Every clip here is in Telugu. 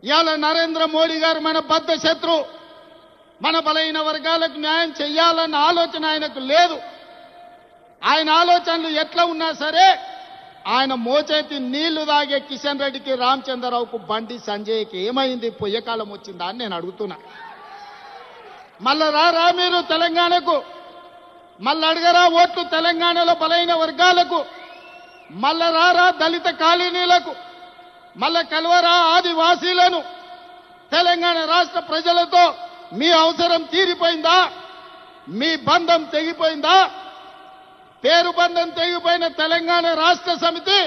ఇవాళ నరేంద్ర మోడీ గారు మన బద్ధ శత్రు, మన బలైన వర్గాలకు న్యాయం చెయ్యాలన్న ఆలోచన ఆయనకు లేదు. ఆయన ఆలోచనలు ఎట్లా ఉన్నా సరే ఆయన మోచేతి నీళ్లు తాగే కిషన్ రెడ్డికి, రామచంద్రరావుకు, బండి సంజయ్కి ఏమైంది? పొయ్యకాలం వచ్చిందా అని నేను అడుగుతున్నా. మళ్ళా రా మీరు తెలంగాణకు, మళ్ళీ అడగరా ఓట్లు తెలంగాణలో బలైన వర్గాలకు, మళ్ళా రా దళిత కాలనీలకు, మళ్ళా కలవరా ఆదివాసీలను. తెలంగాణ రాష్ట్ర ప్రజలతో మీ అవసరం తీరిపోయిందా? మీ బంధం తెగిపోయిందా? పేరు బంధం తెగిపోయిన తెలంగాణ రాష్ట్ర సమితి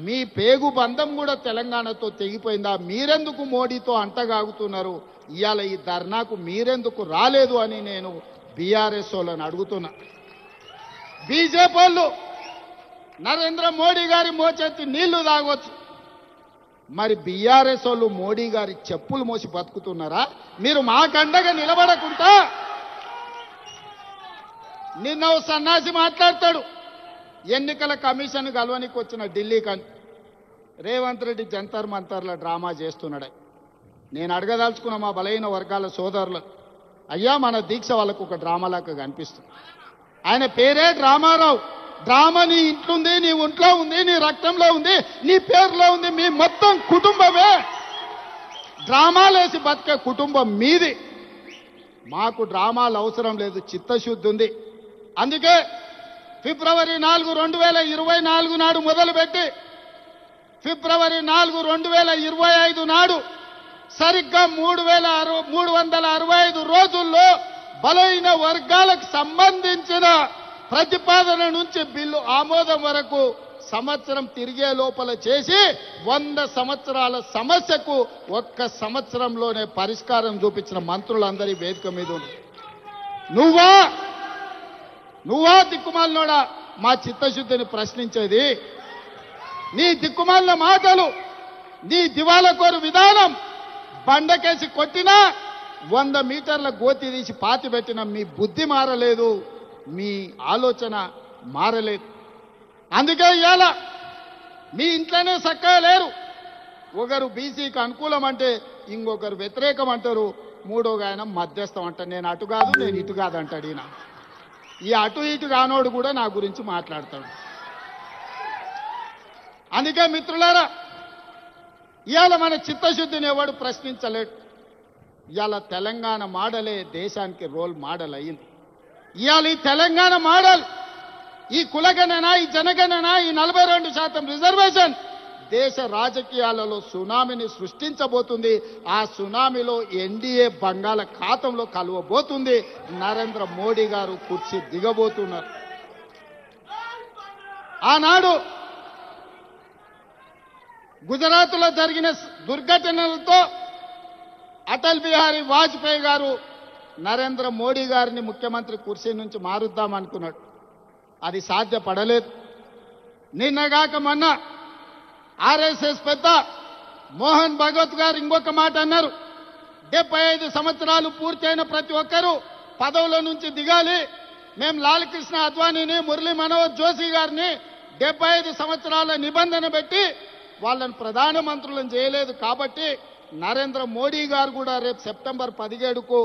మీ పేగు బంధం కూడా తెలంగాణతో తెగిపోయిందా? మీరెందుకు మోడీతో అంటగాగుతున్నారు? ఇవాళ ఈ ధర్నాకు మీరెందుకు రాలేదు అని నేను బీఆర్ఎస్ వాళ్ళని అడుగుతున్నా. బీజేపీ వాళ్ళు నరేంద్ర మోడీ గారి మోచేతి నీళ్లు తాగొచ్చు, మరి బీఆర్ఎస్ వాళ్ళు మోడీ గారి చెప్పులు మోసి బతుకుతున్నారా? మీరు మాకండగా నిలబడకుండా నిన్న ఓ సన్నాసి మాట్లాడతాడు, ఎన్నికల కమిషన్ కలవనికి వచ్చిన ఢిల్లీ కానీ రేవంత్ రెడ్డి జంతర్ మంతర్ల డ్రామా చేస్తున్నాడు. నేను అడగదలుచుకున్న మా బలైన వర్గాల సోదరులు, అయ్యా మన దీక్ష వాళ్ళకు ఒక డ్రామాలాగా కనిపిస్తుంది. ఆయన పేరే డ్రామారావు. డ్రామా నీ ఇంట్లో ఉంది, నీ ఒంట్లో ఉంది, నీ రక్తంలో ఉంది, నీ పేరులో ఉంది. మీ మొత్తం కుటుంబమే డ్రామాలేసి బతికే కుటుంబం మీది. మాకు డ్రామాలు అవసరం లేదు, చిత్తశుద్ధి ఉంది. అందుకే ఫిబ్రవరి 4, 2024 నాడు మొదలుపెట్టి ఫిబ్రవరి 4, 2025 నాడు సరిగ్గా 365 రోజుల్లో బలైన వర్గాలకు సంబంధించిన ప్రతిపాదన నుంచి బిల్లు ఆమోదం వరకు సంవత్సరం తిరిగే లోపల చేసి 100 సంవత్సరాల సమస్యకు ఒక్క సంవత్సరంలోనే పరిష్కారం చూపించిన మంత్రులందరి వేదిక మీద ఉంది. నువ్వా దిక్కుమాలినోడా మా చిత్తశుద్ధిని ప్రశ్నించేది? నీ దిక్కుమాలిన మాటలు, నీ దివాలకోరు విధానం, బండకేసి కొట్టినా 100 మీటర్ల గోతి తీసి పాతి పెట్టిన మీ బుద్ధి మారలేదు, మీ ఆలోచన మారలేదు. అందుకే ఇవాళ మీ ఇంట్లోనే చక్కగా లేరు. ఒకరు బీసీకి అనుకూలం అంటే ఇంకొకరు వ్యతిరేకం అంటారు, మూడోగా ఆయన మధ్యస్థం అంటారు. నేను అటు కాదు, నేను ఇటు కాదు అంటాడు. ఈయన ఈ అటు ఇటు కానోడు కూడా నా గురించి మాట్లాడతాడు. అందుకే మిత్రులారా, ఇవాళ మన చిత్తశుద్ధిని ఎవడు ప్రశ్నించలేడు. ఇవాళ తెలంగాణ మోడలే దేశానికి రోల్ మోడల్ అయ్యింది. ఇవాళ ఈ తెలంగాణ మోడల్, ఈ కులగణన, ఈ జనగణన, ఈ 42% రిజర్వేషన్ దేశ రాజకీయాలలో సునామీని సృష్టించబోతుంది. ఆ సునామీలో ఎన్డీఏ బంగాళాఖాతంలో కలవబోతుంది. నరేంద్ర మోడీ గారు కుర్చీ దిగబోతున్నారు. ఆనాడు గుజరాత్లో జరిగిన దుర్ఘటనలతో అటల్ బిహారీ వాజ్పేయి గారు నరేంద్ర మోడీ గారిని ముఖ్యమంత్రి కుర్చీ నుంచి మారుద్దామనుకున్నాడు. అది సాధ్యపడలేదు. నిన్నగాక మొన్న ఆర్ఎస్ఎస్ పెద్ద మోహన్ భగవత్ గారు ఇంకొక మాట అన్నారు, 75 సంవత్సరాలు పూర్తయిన ప్రతి ఒక్కరూ పదవుల నుంచి దిగాలి. మేము లాల్ కృష్ణ అద్వానీని, మురళీ మనోహర్ జోషి గారిని 75 సంవత్సరాల నిబంధన పెట్టి వాళ్ళని ప్రధానమంత్రులను చేయలేదు. కాబట్టి నరేంద్ర మోడీ గారు కూడా రేపు సెప్టెంబర్ 17కు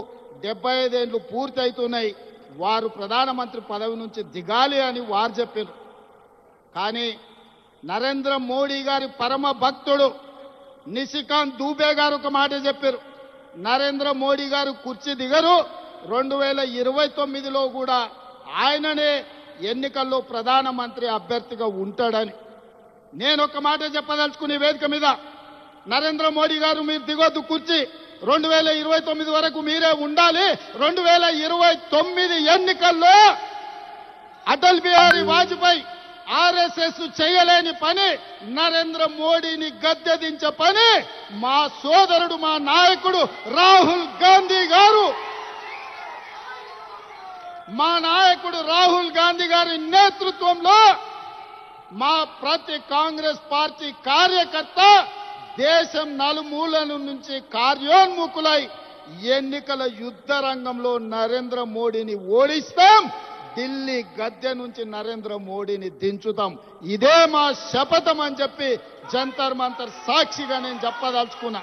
75 ఏళ్లు పూర్తవుతున్నాయి, వారు ప్రధానమంత్రి పదవి నుంచి దిగాలి అని వారు చెప్పారు. కానీ నరేంద్ర మోడీ గారి పరమ భక్తుడు నిశికాంత్ దూబే గారు ఒక మాట చెప్పారు, నరేంద్ర మోడీ గారు కుర్చీ దిగరు, 2029లో కూడా ఆయననే ఎన్నికల్లో ప్రధానమంత్రి అభ్యర్థిగా ఉంటాడని. నేను ఒక మాట చెప్పదలుచుకునే వేదిక మీద, నరేంద్ర మోడీ గారు మీరు దిగొద్దు కుర్చీ, 2029 వరకు మీరే ఉండాలి. 2029 ఎన్నికల్లో అటల్ బిహారీ వాజ్పేయి ఆర్ఎస్ఎస్ చేయలేని పని, నరేంద్ర మోడీని గద్దెదించే పని మా సోదరుడు, మా నాయకుడు రాహుల్ గాంధీ గారు, మా నాయకుడు రాహుల్ గాంధీ గారి నేతృత్వంలో మా ప్రతి కాంగ్రెస్ పార్టీ కార్యకర్త దేశం నలుమూలల నుంచి కార్యోన్ముఖులై ఎన్నికల యుద్ధ రంగంలో నరేంద్ర మోడీని ఓడిస్తాం, ఢిల్లీ గద్దె నుంచి నరేంద్ర మోడీని దించుతాం. ఇదే మా శపథం అని చెప్పి జంతర్ మంతర్ సాక్షిగా నేను చెప్పదలుచుకున్నా.